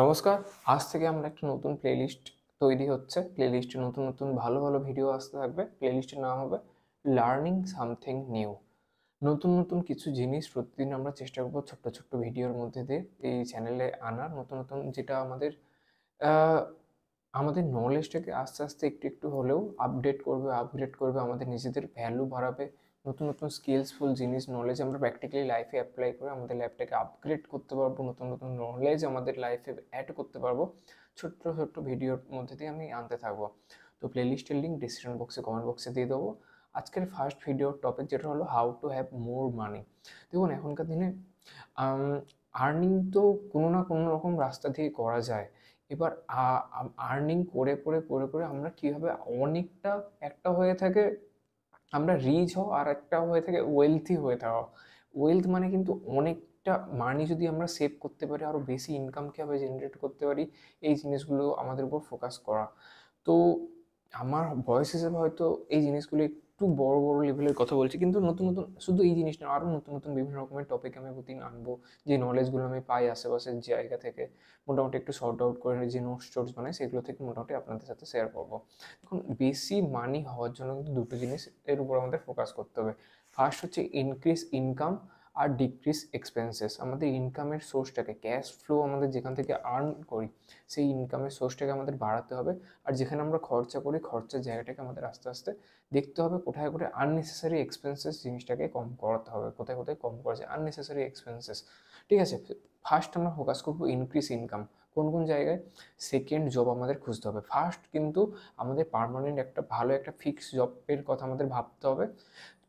নমস্কার। আজ থেকে আমরা একটা নতুন প্লেলিস্ট তৈরি হচ্ছে। প্লেলিস্টে নতুন, নতুন ভালো, ভালো ভিডিও আসতে থাকবে। প্লেলিস্টের নাম হবে লার্নিং সামথিং নিউ। নতুন, নতুন কিছু জিনিস প্রতিদিন আমরা চেষ্টা করব ছোট্ট, ছোট্ট ভিডিওর মধ্যে দিয়ে এই চ্যানেলে আনার। নতুন, নতুন যেটা আ আমাদের নলেজটাকে আস্তে, আস্তে একটু, একটু হলেও আপগ্রেড করবে, আমাদের নিজেদের ভ্যালু বাড়াবে। নতুন, নতুন স্কিলসফুল জিনিস, নলেজ আমরা প্র্যাকটিক্যালি লাইফে এপ্লাই করে আমাদের লাইফটাকে আপগ্রেড করতে পারবো। নতুন, নতুন নলেজ আমাদের লাইফে অ্যাড করতে পারবো। ছোট্ট, ছোট্ট ভিডিওর মধ্যে দিয়ে আমি আনতে থাকবো। তো প্লেলিস্টের লিঙ্ক ডিসক্রিপশন বক্সে, কমেন্ট বক্সে দিয়ে দেবো। আজকের ফার্স্ট ভিডিওর টপিক যেটা হলো হাউ টু হ্যাভ মোর মানি। দেখুন এখনকার দিনে আম আর্নিং তো কোনো না কোনো রকম রাস্তা দিয়ে করা যায়। এবার আর্নিং করে আমরা কীভাবে অনেকটা একটা হয়ে থাকে আমরা রিচ হও, আর একটা হয়ে থাকে ওয়েলথি হয়ে থাকা। ওয়েলথ মানে কিন্তু অনেকটা মানি যদি আমরা সেভ করতে পারি, আরও বেশি ইনকাম কীভাবে জেনারেট করতে পারি, এই জিনিসগুলো আমাদের উপর ফোকাস করা। তো আমার বয়স হিসেবে হয়তো এই জিনিসগুলো একটু বড় বড় লেভেলের কথা বলছি, কিন্তু নতুন নতুন শুধু এই জিনিস না, আরও নতুন নতুন বিভিন্ন রকমের টপিক আমি প্রতিদিন আনবো। যে নলেজগুলো আমি পাই আশেপাশের জায়গা থেকে মোটামুটি একটু শর্ট আউট করে যে নোটস টোটস বানাই, সেগুলো থেকে মোটামুটি আপনাদের সাথে শেয়ার করবো। এখন বেশি মানি হওয়ার জন্য কিন্তু দুটো জিনিস এর উপর আমাদের ফোকাস করতে হবে। ফার্স্ট হচ্ছে ইনক্রিজ ইনকাম আর ডিক্রিজ এক্সপেন্সেস। আমাদের ইনকামের সোর্সটাকে, ক্যাশ ফ্লো আমাদের যেখান থেকে আর্ন করি, সেই ইনকামের সোর্সটাকে আমাদের বাড়াতে হবে। আর যেখানে আমরা খরচা করি, খরচার জায়গাটাকে আমাদের আস্তে আস্তে দেখতে হবে কোথায় কোথায় আননেসেসারি এক্সপেন্সেস জিনিসটাকে কম করাতে হবে, কোথায় কোথায় কম করা যায় আননেসেসারি এক্সপেন্সেস। ঠিক আছে, ফার্স্ট আমরা ফোকাস করবো ইনক্রিজ ইনকাম। কোন কোন জায়গায়? সেকেন্ড জব আমাদের খুঁজতে হবে। ফার্স্ট কিন্তু আমাদের পার্মানেন্ট একটা ভালো একটা ফিক্সড জবের কথা আমাদের ভাবতে হবে।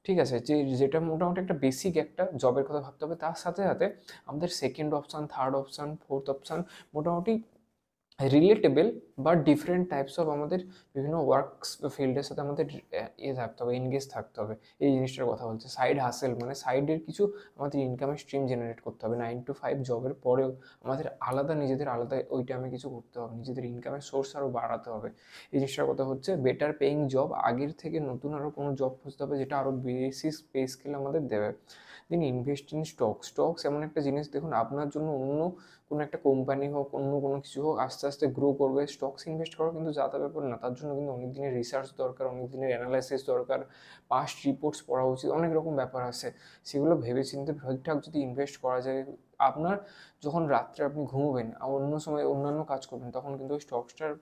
ঠিক আছে? যেটা মোটামুটি একটা বেসিক একটা জবের কথা ভাবতে হবে। তার সাথে সাথে আমাদের second option, third option, fourth option মোটামুটি রিলেটেবল বা ডিফারেন্ট টাইপস অফ আমাদের বিভিন্ন ওয়ার্কস ফিল্ডের সাথে আমাদের থাকতে হবে, এনগেজ থাকতে হবে। এই জিনিসটার কথা বলছে সাইড হাসেল, মানে সাইডের কিছু আমাদের ইনকামের স্ট্রিম জেনারেট করতে হবে। 9 to 5 জবের পরেও আমাদের আলাদা, নিজেদের আলাদা ওই টাইমে কিছু করতে হবে, নিজেদের ইনকামের সোর্স আরও বাড়াতে হবে। এই জিনিসটার কথা হচ্ছে বেটার পেইং জব, আগের থেকে নতুন আরও কোনো জব খুঁজতে হবে যেটা আরও বেশি পে স্কেল আমাদের দেবে। দেন ইনভেস্ট ইন স্টকস এমন একটা জিনিস, দেখুন আপনার জন্য অন্য কোনো একটা কোম্পানি হোক, অন্য কোনো কিছু হোক, আস্তে আস্তে গ্রো করবে। স্টকস ইনভেস্ট করা কিন্তু যা তা ব্যাপার না, তার জন্য কিন্তু অনেক দিনের রিসার্চ দরকার, অনেক দিনের অ্যানালাইসিস দরকার, পাস্ট রিপোর্টস পড়া উচিত, অনেক রকম ব্যাপার আছে। সেগুলো ভেবেচিন্তে ঠিকঠাক যদি ইনভেস্ট করা যায়, আপনার যখন রাত্রে আপনি ঘুমোবেন আর অন্য সময় অন্যান্য কাজ করবেন, তখন কিন্তু ওই স্টকসটার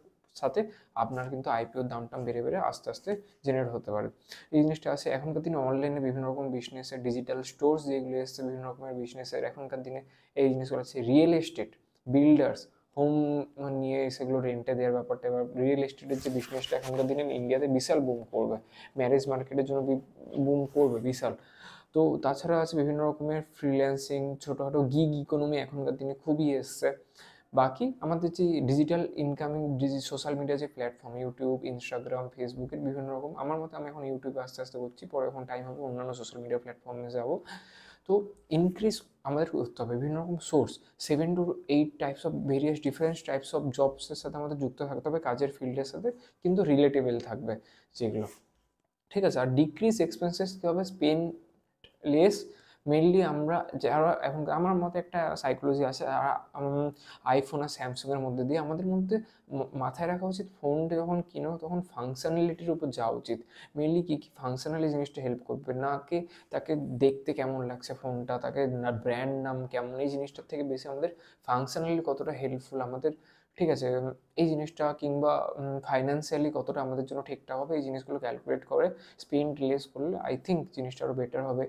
সাথে আপনার কিন্তু আইপিওর দাম টাম বেড়ে বেড়ে আস্তে আস্তে জেনারেট হতে পারে। এই জিনিসটা আছে। এখনকার দিনে অনলাইনে বিভিন্ন রকম বিজনেসের ডিজিটাল স্টোর্স যেগুলো এসছে, বিভিন্ন রকমের বিজনেসের এখনকার দিনে এই জিনিসগুলো আছে। রিয়েল এস্টেট, বিল্ডার্স, হোম নিয়ে সেগুলো রেন্টে দেওয়ার ব্যাপারটা, এবার রিয়েল এস্টেটের যে বিজনেসটা এখনকার দিনে ইন্ডিয়াতে বিশাল বুম করবে, ম্যারেজ মার্কেটের জন্য বুম করবে বিশাল। তো তাছাড়া আছে বিভিন্ন রকমের ফ্রিল্যান্সিং, ছোটোখাটো গিগ ইকোনমি এখনকার দিনে খুবই এসছে। বাকি আমাদের যে ডিজিটাল ইনকামিং সোশ্যাল মিডিয়া যে প্ল্যাটফর্ম, ইউটিউব, ইনস্টাগ্রাম, ফেসবুকের বিভিন্ন রকম, আমার মতে আমি এখন ইউটিউবে আস্তে আস্তে করছি, পরে এখন টাইম হবে অন্যান্য সোশ্যাল মিডিয়া প্ল্যাটফর্মে যাবো। তো ইনক্রিজ আমাদের করতে হবে বিভিন্ন রকম source, 7 to 8 types of various different types of জবসের সাথে আমাদের যুক্ত থাকতে হবে, কাজের ফিল্ডের সাথে, কিন্তু রিলেটেবল থাকবে যেগুলো। ঠিক আছে? আর ডিক্রিজ এক্সপেন্সেস কী হবে? Spend less. মেনলি আমরা যারা এখন, আমার মতে একটা সাইকোলজি আছে, আইফোন আর স্যামসাংয়ের মধ্যে দিয়ে আমাদের মধ্যে মাথায় রাখা উচিত, ফোনটা যখন কিনো তখন ফাংশনালিটির উপর যাওয়া উচিত। মেনলি কী কী ফাংশনালি জিনিসটা হেল্প করবে, না কি তাকে দেখতে কেমন লাগছে ফোনটা, তাকে না ব্র্যান্ড নাম কেমন, এই জিনিসটার থেকে বেশি আমাদের ফাংশনালি কতটা হেল্পফুল আমাদের। ঠিক আছে? এই জিনিসটা, কিংবা ফাইন্যান্সিয়ালি কতটা আমাদের জন্য ঠিকঠাক হবে, এই জিনিসগুলো ক্যালকুলেট করে স্পেন্ড লেস করলে আই থিঙ্ক জিনিসটা আরও বেটার হবে।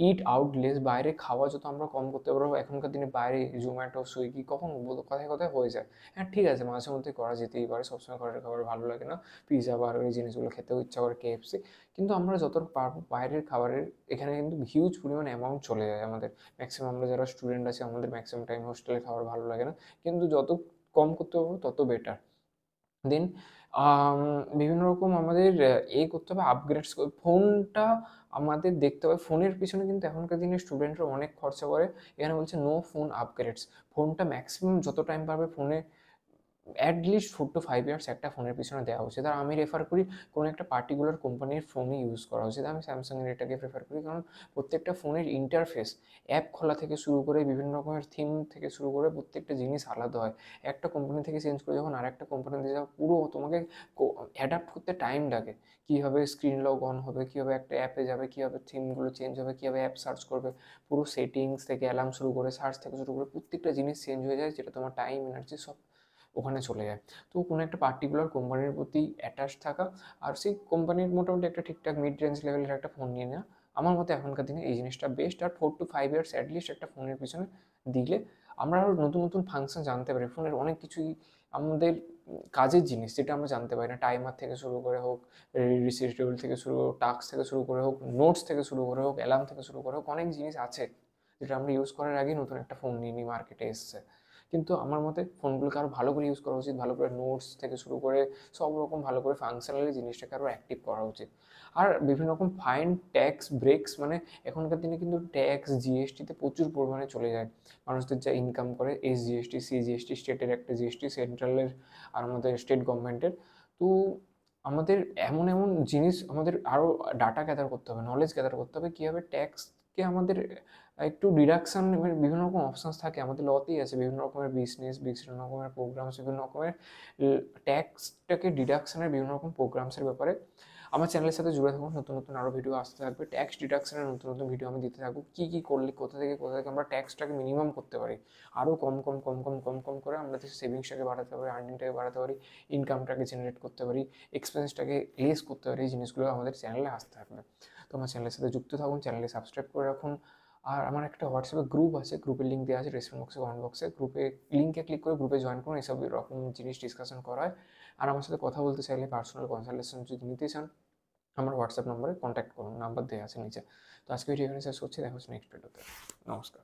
ইট আউট লেস, বাইরে খাওয়া যত আমরা কম করতে পারবো। এখনকার দিনে বাইরে জোম্যাটো, সুইগি কখন কথায় কথায় হয়ে যায়। হ্যাঁ ঠিক আছে, মাঝে মধ্যে করা যেতেই পারে, সবসময় ঘরের খাবার ভালো লাগে না, পিৎজা বার্গার এই জিনিসগুলো খেতেও ইচ্ছা করে, কেএফসি। কিন্তু আমরা যত পারবো বাইরের খাবারের, এখানে কিন্তু হিউজ পরিমাণ অ্যামাউন্ট চলে যায় আমাদের। ম্যাক্সিমাম আমরা যারা স্টুডেন্ট আছি, আমাদের ম্যাক্সিমাম টাইম হোস্টেলের খাবার ভালো লাগে না, কিন্তু যত কম করতে পারবো তত বেটার। দেন বিভিন্ন রকম আমাদের করতে হবে, আপগ্রেডস ফোনটা আমাদের দেখতে হবে। ফোনের পিছনে কিন্তু এখনকার দিনে স্টুডেন্টরা অনেক খরচা করে। এখানে বলছে নো ফোন আপগ্রেডস। ফোনটা ম্যাক্সিমাম যত টাইম পারবে ফোনে অ্যাটলিস্ট 4 to 5 ইয়ার্স একটা ফোনের পিছনে দেওয়া উচিত। আর আমি রেফার করি কোনো একটা পার্টিকুলার কোম্পানির ফোনই ইউজ করা উচিত। আমি স্যামসাংয়ের এটাকে প্রেফার করি, কারণ প্রত্যেকটা ফোনের ইন্টারফেস, অ্যাপ খোলা থেকে শুরু করে বিভিন্ন রকমের থিম থেকে শুরু করে প্রত্যেকটা জিনিস আলাদা হয়। একটা কোম্পানি থেকে চেঞ্জ করে যখন আরেকটা কোম্পানিতে যাও, পুরো তোমাকে অ্যাডাপ্ট করতে টাইম লাগে। কীভাবে স্ক্রিন লক অন হবে, কীভাবে একটা অ্যাপে যাবে, কীভাবে থিমগুলো চেঞ্জ হবে, কীভাবে অ্যাপ সার্চ করবে, পুরো সেটিংস থেকে অ্যালার্ম শুরু করে সার্চ থেকে শুরু করে প্রত্যেকটা জিনিস চেঞ্জ হয়ে যায়, যেটা তোমার টাইম এনার্জি সব ওখানে চলে যায়। তো কোনো একটা পার্টিকুলার কোম্পানির প্রতি অ্যাটাচ থাকা, আর সেই কোম্পানির মোটামুটি একটা ঠিকঠাক মিড রেঞ্জ লেভেলের একটা ফোন নিয়ে নেওয়া, আমার মতে এখনকার দিনে এই জিনিসটা বেস্ট। আর 4 to 5 ইয়ার্স অ্যাটলিস্ট একটা ফোনের পিছনে দিলে আমরা আরও নতুন নতুন ফাংশন জানতে পারি। ফোনের অনেক কিছুই আমাদের কাজের জিনিস, যেটা আমরা জানতে পারি না, টাইমার থেকে শুরু করে হোক, রিসিটেবল থেকে শুরু হোক, টাস্ক থেকে শুরু করে হোক, নোটস থেকে শুরু করে হোক, অ্যালার্ম থেকে শুরু করে হোক, অনেক জিনিস আছে যেটা আমরা ইউজ করার আগেই নতুন একটা ফোন নিয়ে নিই, মার্কেটে এসছে। কিন্তু আমার মতে ফোনগুলোকে আরও ভালো করে ইউজ করা উচিত, ভালো করে নোটস থেকে শুরু করে সব রকম ভালো করে ফাংশনালি জিনিসটাকে আরও অ্যাক্টিভ করা উচিত। আর বিভিন্ন রকম ফাইন, ট্যাক্স ব্রেকস, মানে এখনকার দিনে কিন্তু ট্যাক্স জিএসটিতে প্রচুর পরিমাণে চলে যায়। মানুষদের যা ইনকাম করে, এসজিএসটি, সিজিএসটি, স্টেটের একটা জিএসটি, সেন্ট্রালের আর আমাদের স্টেট গভর্নমেন্টের। তো আমাদের এমন এমন জিনিস, আমাদের আরও ডাটা গ্যাদার করতে হবে, নলেজ গ্যাদার করতে হবে, কীভাবে ট্যাক্সকে আমাদের একটু ডিডাকশান, বিভিন্ন রকম অপশানস থাকে আমাদের লতেই আছে, বিভিন্ন রকমের বিজনেস, বিভিন্ন রকমের প্রোগ্রামস, বিভিন্ন রকমের ট্যাক্সটাকে ডিডাকশানের বিভিন্ন রকম প্রোগ্রামসের ব্যাপারে আমার চ্যানেলের সাথে জুড়ে থাকুন। নতুন নতুন আরও ভিডিও আসতে থাকবে, ট্যাক্স ডিডাকশানের নতুন নতুন ভিডিও আমি দিতে থাকবো। কী কী করলে কোথা থেকে আমরা ট্যাক্সটাকে মিনিমাম করতে পারি, আরও কম কম কম কম কম কম করে আমরা সেভিংসটাকে বাড়াতে পারি, আর্নিংটাকে বাড়াতে পারি, ইনকামটাকে জেনারেট করতে পারি, এক্সপেন্সটাকে লেস করতে পারি, এই জিনিসগুলো আমাদের চ্যানেলে আসতে থাকবে। তো আমার চ্যানেলের সাথে যুক্ত থাকুন, চ্যানেলে সাবস্ক্রাইব করে রাখুন। আর আমার একটা হোয়াটসঅ্যাপে গ্রুপ আছে, গ্রুপের লিঙ্ক দেওয়া আছে ডেসক্রিপশন বক্সে, কমেন্ট বক্সে। গ্রুপে লিঙ্কে ক্লিক করে গ্রুপে জয়েন করুন, এইসব রকম জিনিস ডিসকাশন করা হয়। আর আমার সাথে কথা বলতে চাইলে, পার্সোনাল কনসালটেশন যদি নিতে চান, আমার হোয়াটসঅ্যাপ নম্বরে কন্ট্যাক্ট করুন, নাম্বার দেওয়া আছে নিচে। তো আজকে ভিডিও এখানে শেষ করছি, দেখা হচ্ছে নেক্সট ভিডিওতে। নমস্কার।